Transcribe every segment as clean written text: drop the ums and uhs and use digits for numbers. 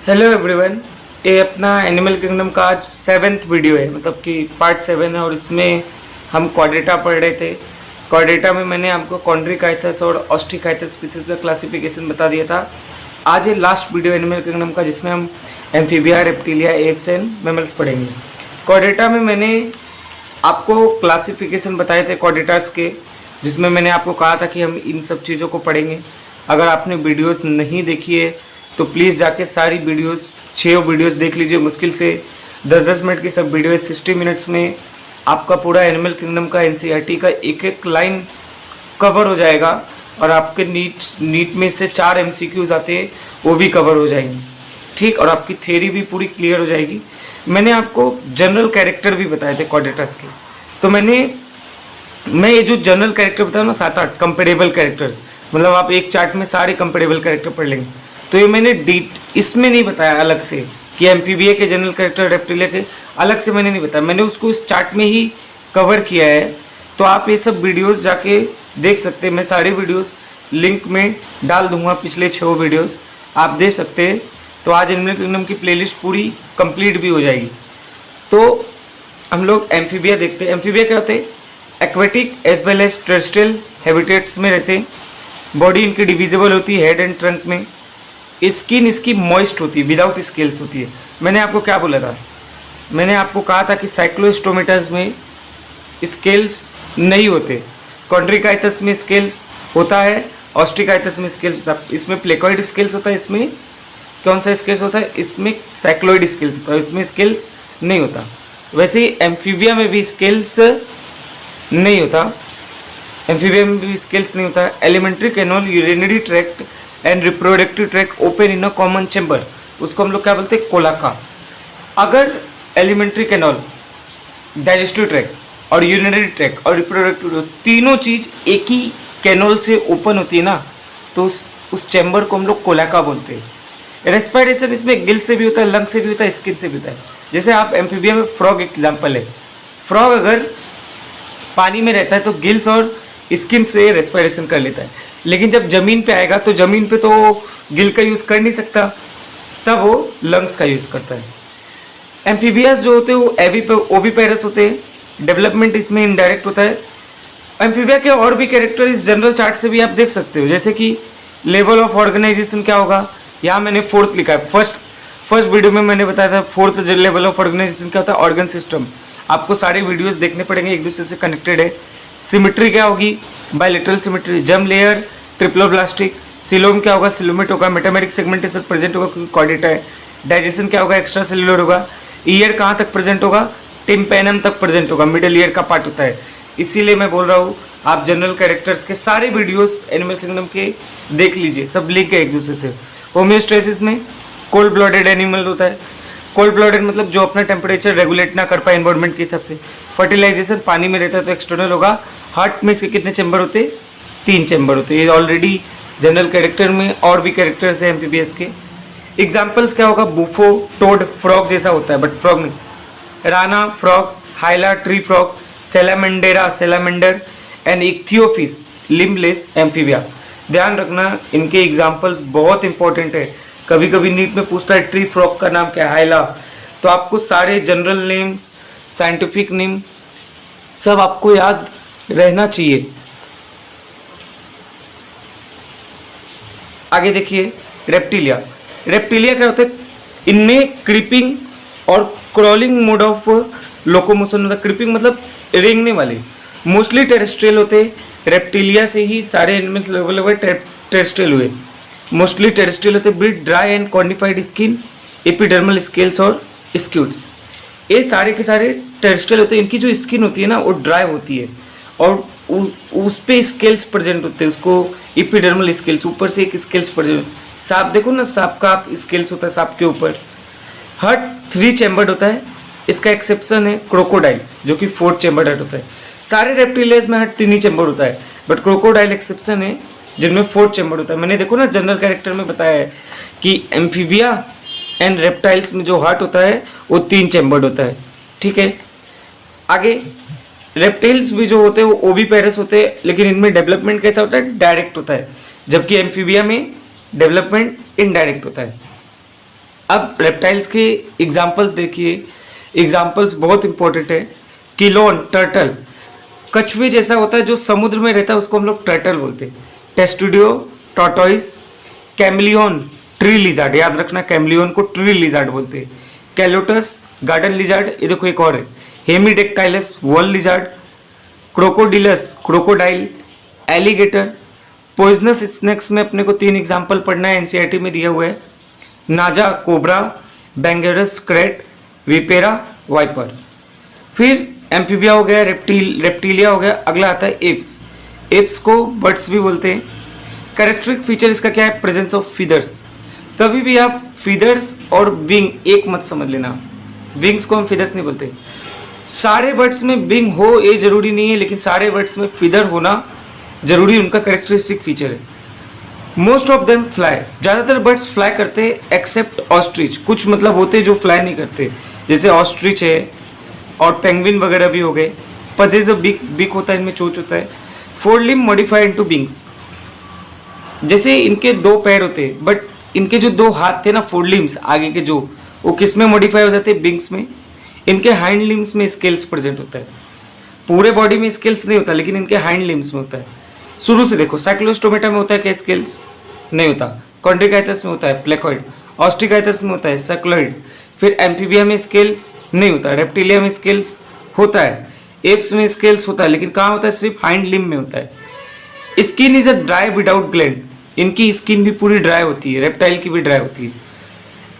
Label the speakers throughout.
Speaker 1: Hello everyone. ये अपना animal kingdom का आज 7th वीडियो है, मतलब कि पार्ट 7 है। और इसमें हम क्वाड्रेटा पढ़ रहे थे। क्वाड्रेटा में मैंने आपको कॉन्ड्रिकाइथस और ऑस्ट्रिकाइथस स्पीसीज का क्लासिफिकेशन बता दिया था। आज ये लास्ट वीडियो एनिमल किंगडम का, जिसमें हम amphibia, reptilia, apps and mammals पढ़ेंगे। क्वाड्रेटा में मैंने आपको क्लासिफिकेशन बताए थे क्वाड्रेटास के, जिसमें मैंने आपको कहा था कि हम इन सब चीज़ों को पढ़ेंगे। अगर आपने वीडियोस नहीं देखी है तो प्लीज़ जाके सारी वीडियोस 6 वीडियोस देख लीजिए। मुश्किल से 10-10 मिनट की सब वीडियो है। 60 मिनट्स में आपका पूरा एनिमल किंगडम का एनसीईआरटी का एक एक लाइन कवर हो जाएगा। और आपके नीट में से 4 एमसीक्यूज आते हैं, वो भी कवर हो जाएंगे, ठीक। और आपकी थ्योरी भी पूरी क्लियर हो जाएगी। मैंने आपको जनरल कैरेक्टर भी बताए थे क्वाड्रेटास के। तो मैं ये जो जनरल कैरेक्टर बताया ना, 7-8 कंपेरेबल कैरेक्टर्स, मतलब आप एक चार्ट में सारे कंपेरेबल कैरेक्टर पढ़ लेंगे। तो ये मैंने इसमें नहीं बताया अलग से कि एम्फीबिया के जनरल कैरेक्टर, रेप्टिलिया के अलग से मैंने नहीं बताया। मैंने उसको इस चार्ट में ही कवर किया है। तो आप ये सब वीडियोस जाके देख सकते हैं। मैं सारे वीडियोस लिंक में डाल दूंगा, पिछले 6 वीडियोस आप देख सकते हैं। तो आज एनिमल किंगडम की प्लेलिस्ट पूरी कंप्लीट भी हो जाएगी। तो हम लोग एम्फीबिया देखते हैं। एम्फीबिया क्या होते हैं? Aquatic as well as terrestrial habitats में रहते हैं। बॉडी इनकी डिविजिबल होती है हेड एंड ट्रंक में। स्किन इसकी मॉइस्ट होती है, विदाउट स्केल्स होती है। मैंने आपको क्या बोला था? मैंने आपको कहा था कि साइक्लोस्टोमेटस में स्केल्स नहीं होते, कॉन्ड्रिकाइथस में स्केल्स होता है, ऑस्ट्रिकाइथस में स्केल्स होता है। इसमें प्लेकॉइड स्केल्स होता है, इसमें कौन सा स्केल्स होता है? इसमें साइक्लोइड स्केल्स होता है, इसमें स्केल्स नहीं होता। वैसे ही एम्फीबिया में भी स्केल्स नहीं होता, एम्फीबिया में भी स्केल्स नहीं होता। Alimentary canal, urinary tract and reproductive tract open in a common chamber, उसको हम लोग क्या बोलते हैं? कोलाका। अगर एलिमेंट्री कैनल, डाइजेस्टिव ट्रैक्ट और यूरिनरी ट्रैक्ट और रिप्रोडक्टिव तीनों चीज़ एक ही कैनल से ओपन होती है ना, तो उस चैम्बर को हम लोग कोलाका बोलते हैं। रेस्पिरेशन इसमें गिल से भी होता है, लंग से भी होता है, स्किन से भी होता है। जैसे आप एम्फीबिया में फ्रॉग एग्जाम्पल है। फ्रॉग अगर पानी में रहता है तो गिल्स और स्किन से रेस्पिरेशन कर लेता है, लेकिन जब ज़मीन पे आएगा तो ज़मीन पे तो गिल का यूज़ कर नहीं सकता, तब वो लंग्स का यूज़ करता है। एम्फीबियास जो होते हैं वो ओविपेरस होते हैं। डेवलपमेंट इसमें इनडायरेक्ट होता है। एम्फीबिया के और भी कैरेक्टर इस जनरल चार्ट से भी आप देख सकते हो, जैसे कि लेवल ऑफ ऑर्गेनाइजेशन क्या होगा। यहाँ मैंने 4th लिखा है। फर्स्ट वीडियो में मैंने बताया था 4th लेवल ऑफ ऑर्गेनाइजेशन क्या होता है? Organ system. आपको सारे वीडियोस देखने पड़ेंगे, एक दूसरे से कनेक्टेड है। सिमिट्री क्या होगी? Bilateral symmetry. जम लेयर ट्रिप्लोब्लास्टिक। सिलोम क्या होगा? सिलोमेट होगा। मेटामेरिक सेगमेंटेशन प्रेजेंट होगा क्योंकि क्वाड्रेटा है। डाइजेशन क्या होगा? एक्स्ट्रा सेलुलर होगा। ईयर कहाँ तक प्रेजेंट होगा? टिम्पेनम तक प्रेजेंट होगा, मिडिल ईयर का पार्ट होता है। इसीलिए मैं बोल रहा हूँ आप जनरल कैरेक्टर्स के सारे वीडियोस एनिमल किंगडम के देख लीजिए, सब लिंक है एक दूसरे से। होम्योस्टेसिस में कोल्ड ब्लडेड एनिमल होता है। कोल्ड ब्लडेड मतलब जो अपना टेम्परेचर रेगुलेट ना कर पाए एनवायरमेंट के हिसाब से। फर्टिलाइजेशन पानी में रहता है तो एक्सटर्नल होगा। हार्ट में इसके कितने चैम्बर होते हैं? 3 चैम्बर होते हैं। ये ऑलरेडी जनरल कैरेक्टर में और भी कैरेक्टर्स हैं एम्फीबियस के। एग्जाम्पल्स क्या होगा? बुफो, टोड, फ्रॉग जैसा होता है बट फ्रॉग नहीं। Rana frog, हाइला tree frog, salamander and Ichthyophis limbless amphibia. ध्यान रखना, इनके एग्जाम्पल्स बहुत इंपॉर्टेंट है। कभी कभी नीट में पूछता है ट्री फ्रॉग का नाम क्या है? हाइला। तो आपको सारे जनरल नेम्स, साइंटिफिक नेम सब आपको याद रहना चाहिए। आगे देखिए रेप्टिलिया। रेप्टिलिया क्या होता है? इनमें क्रीपिंग और क्रॉलिंग मोड ऑफ लोकोमोशन होता है। क्रीपिंग मतलब रेंगने वाले, मोस्टली टेरेस्ट्रियल होते हैं। रेप्टिलिया से ही सारे एनिमल्स लगभग टेरेस्ट्रियल हुए, मोस्टली टेरेस्ट्रियल होते हैं। Breed dry and cornified skin, epidermal scales और स्क्यूट्स। ये सारे के सारे टेरेस्ट्रियल होते हैं। इनकी जो स्किन होती है ना वो ड्राई होती है और उस पे स्केल्स प्रेजेंट होते हैं, उसको एपिडर्मल स्केल्स, ऊपर से एक स्केल्स प्रेजेंट। सांप देखो ना, सांप का स्केल्स होता है सांप के ऊपर। हार्ट 3 चैम्बर्ड होता है। इसका एक्सेप्शन है क्रोकोडाइल जो कि 4 चैम्बर्ड हार्ट होता है। सारे रेप्टिलियस में हार्ट 3 ही चैम्बर होता है, बट क्रोकोडाइल एक्सेप्शन है जिनमें 4 चैम्बर होता है। मैंने देखो ना जनरल कैरेक्टर में बताया है कि एम्फीबिया एंड रेप्टाइल्स में जो हार्ट होता है वो 3 चैम्बर्ड होता है, ठीक है। आगे रेप्टाइल्स भी जो होते हैं वो ओविपेरस होते हैं, लेकिन इनमें डेवलपमेंट कैसा होता है? डायरेक्ट होता है, जबकि एम्फीबिया में डेवलपमेंट इनडायरेक्ट होता है। अब रेप्टाइल्स के एग्जाम्पल्स देखिए, एग्जाम्पल्स बहुत इंपॉर्टेंट है। किलोन टर्टल, कछुए जैसा होता है जो समुद्र में रहता है उसको हम लोग टर्टल बोलते हैं। टेस्टुडियो टॉर्टोइस, कैमलियन ट्री लिजार्ड, याद रखना कैमलियन को ट्री लिजार्ड बोलते हैं। कैलोटस गार्डन लिजार्ड, ये देखो एक और है। Hemidactylus wall lizard, Crocodylus crocodile, alligator. Poisonous snacks में अपने को 3 एग्जाम्पल पढ़ना है, एनसीईआरटी में दिया हुआ है। नाजा कोबरा, बेंगेरस क्रेट, विपेरा वाइपर। फिर एम्फीबिया हो गया, रेप्टिलिया हो गया। अगला आता है एप्स। एप्स को बर्ड्स भी बोलते हैं। कैरेक्टरिस्टिक फीचर इसका क्या है? Presence of feathers. कभी भी आप फीदर्स और विंग एक मत समझ लेना, विंग्स को हम फीदर्स नहीं बोलते। सारे बर्ड्स में विंग हो ये जरूरी नहीं है, लेकिन सारे बर्ड्स में फीदर होना जरूरी उनका कैरेक्टरिस्टिक फीचर है। मोस्ट ऑफ देम फ्लाई, ज़्यादातर बर्ड्स फ्लाई करते हैं एक्सेप्ट ऑस्ट्रिच। कुछ मतलब होते हैं जो फ्लाई नहीं करते, जैसे ऑस्ट्रिच है और पेंगुइन वगैरह भी हो गए। पजेज बिक होता है, इनमें चोंच होता है। 4 लिम्ब मॉडिफाई इनटू विंग्स, जैसे इनके 2 पैर होते हैं बट इनके जो 2 हाथ थे ना 4 लिम्स आगे के, जो वो किस में मॉडिफाई हो जाते हैं? विंग्स में। इनके हाइंड लिम्स में स्केल्स प्रेजेंट होता है। पूरे बॉडी में स्केल्स नहीं होता, लेकिन इनके हाइंड लिम्स में होता है। शुरू से देखो, साइक्लोस्टोमेटा में होता है क्या स्केल्स? नहीं होता। कॉन्ड्रिकाइथस में होता है प्लेकॉइड, ऑस्ट्रिकाइथस में होता है सर्कुलॉइड। फिर एम्फीबिया में स्केल्स नहीं होता, रेप्टिलिया में स्केल्स होता है, एप्स में स्केल्स होता है, लेकिन कहाँ होता है? सिर्फ हाइंड लिम्ब में होता है। Skin is a dry without gland, इनकी स्किन भी पूरी ड्राई होती है, रेप्टाइल की भी ड्राई होती है।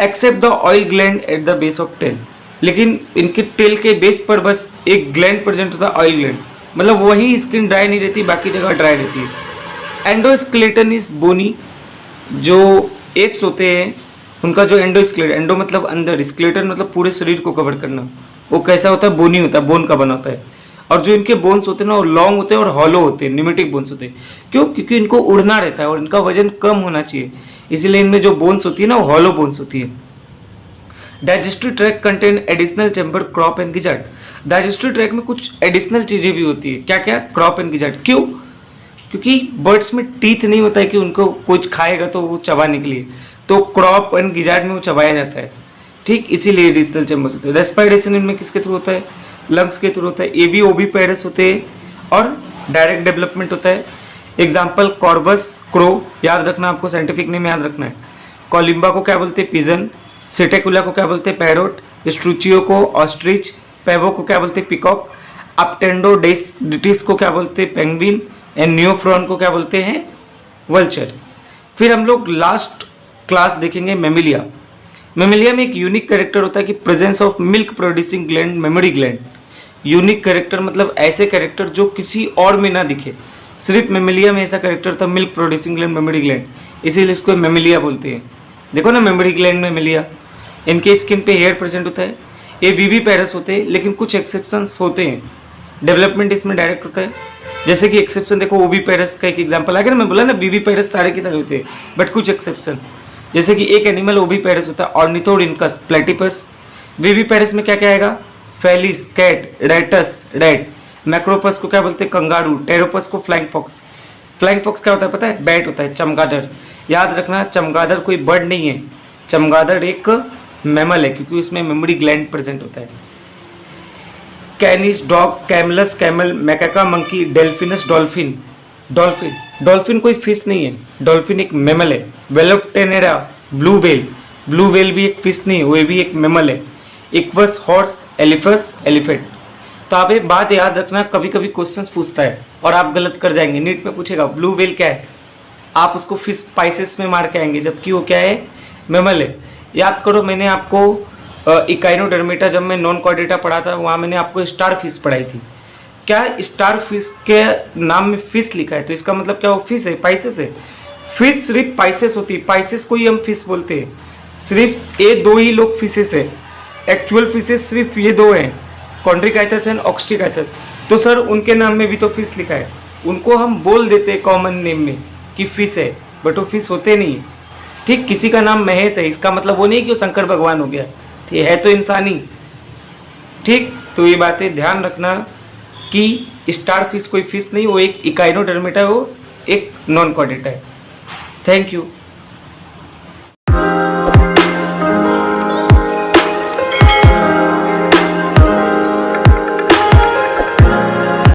Speaker 1: Except the oil gland at the base of tail, लेकिन इनके टेल के बेस पर बस एक ग्लैंड प्रेजेंट होता है, ऑयल ग्लैंड, मतलब वही स्किन ड्राई नहीं रहती, बाकी जगह ड्राई रहती है। एंडोस्केलेटन इज बोनी, जो एप्स होते हैं उनका जो एंडोस्केलेटन, एंडो मतलब अंदर, स्केलेटन मतलब पूरे शरीर को कवर करना, वो कैसा होता है? बोनी होता है, बोन का बना होता है। और जो इनके बोन्स होते हैं ना वो लॉन्ग होते हैं और हॉलो होते हैं, न्यूमेटिक बोन्स होते हैं। क्यों? क्योंकि इनको उड़ना रहता है और इनका वजन कम होना चाहिए, इसीलिए इनमें जो बोन्स होती है ना वो हॉलो बोन्स होती है। Digestive track contain additional chamber crop and gizzard, digestive track में कुछ एडिशनल चीज़ें भी होती है। क्या क्या? Crop and gizzard. क्यों? क्योंकि बर्ड्स में टीथ नहीं होता है कि उनको कुछ खाएगा तो वो चबाने के लिए, तो क्रॉप एंड गिजार्ड में वो चबाया जाता है, ठीक, इसीलिए एडिशनल चैम्बर्स होते हैं। रेस्पिरेशन इनमें किसके थ्रू होता है? लंग्स के थ्रू होता है। ए बी ओ बी पैरस होते हैं और डायरेक्ट डेवलपमेंट होता है। एग्जाम्पल कॉर्बस क्रो, याद रखना, आपको साइंटिफिक नेम याद रखना है। कोलिम्बा को क्या बोलते हैं? पिजन। सेटेकुला को क्या बोलते हैं? पैरोट। स्ट्रूचियो को ऑस्ट्रिच। पेवो को क्या बोलते हैं? पिकॉक। अपटेंडोडेटिस को क्या बोलते हैं? पेंगुइन। एंड न्यूफ्रॉन को क्या बोलते हैं? वल्चर। फिर हम लोग लास्ट क्लास देखेंगे मेमिलिया। मेमिलिया में एक यूनिक कैरेक्टर होता है कि presence of milk producing gland, memory gland. Unique character मतलब ऐसे कैरेक्टर जो किसी और में ना दिखे, सिर्फ मेमिलिया में ऐसा कैरेक्टर था, milk producing gland, memory gland, इसीलिए इसको मेमिलिया बोलते हैं। देखो ना मेमोरी ग्लैंड, मेमिलिया। इनके स्किन पे हेयर प्रेजेंट होता है। ये वीवी पैरस होते हैं, लेकिन कुछ एक्सेप्शंस होते हैं, डेवलपमेंट इसमें डायरेक्ट होता है। जैसे कि एक्सेप्शन देखो, ओवी पैरस का एक एग्जांपल आ गया ना, मैं बोला ना वीवी पैरस सारे के सारे होते हैं, बट कुछ एक्सेप्शन, जैसे कि एक एनिमल ओवी पैरस होता है, ऑर्निथोडिनकस प्लेटिपस। वीवी पैरस में क्या क्या आएगा? Felis cat, Rattus rat. Macropus को क्या बोलते हैं? कंगारू। टेरोपस को फ्लाइंग फॉक्स। फ्लाइंग फॉक्स क्या होता है पता है? बैट होता है। चमगादड़, याद रखना, चमगादड़ कोई बर्ड नहीं है, चमगादड़ एक मैमल है, क्योंकि उसमें मेमोरी ग्लैंड प्रेजेंट होता है। Canis dog, Camelus camel, Macaca monkey, Delphinus dolphin. Dolphin, dolphin कोई फिश नहीं है, डॉल्फिन एक मैमल है। Balaenoptera, blue whale, blue whale भी एक फिश नहीं है, वो भी एक मैमल है। Equus horse, Elephas elephant. तो आप एक बात याद रखना, कभी कभी क्वेश्चंस पूछता है और आप गलत कर जाएंगे। नीट में पूछेगा ब्लू व्हेल क्या है, आप उसको फिश स्पाइसेस में मार के आएंगे, जबकि वो क्या है? मैमल है। याद करो, मैंने आपको इकाइनोडर्मेटा, जब मैं नॉन कॉर्डेटा पढ़ा था, वहाँ मैंने आपको स्टार फिश पढ़ाई थी। क्या स्टार फिश के नाम में फिश लिखा है, तो इसका मतलब क्या? वो फिश है, पाइसेस है। फिश सिर्फ पाइसेस होती है, पाइसेस को ही हम फिश बोलते हैं। सिर्फ ये 2 ही लोग फिशेस है, एक्चुअल फिशेस सिर्फ ये 2 हैं, कॉन्ड्रिकाइथस एंड ऑक्स्ट्रिकाइथस। तो सर उनके नाम में भी तो फिश लिखा है, उनको हम बोल देते हैं कॉमन नेम में कि फिश है, बट वो फिश होते नहीं है, ठीक। किसी का नाम महेश है, इसका मतलब वो नहीं कि वो शंकर भगवान हो गया, ठीक है, तो इंसान ही, ठीक। तो ये बातें ध्यान रखना कि स्टार फिश कोई फिश नहीं, वो एक इकाइनोडर्मेटा है, वो एक नॉन कॉर्डेटा है। Thank you.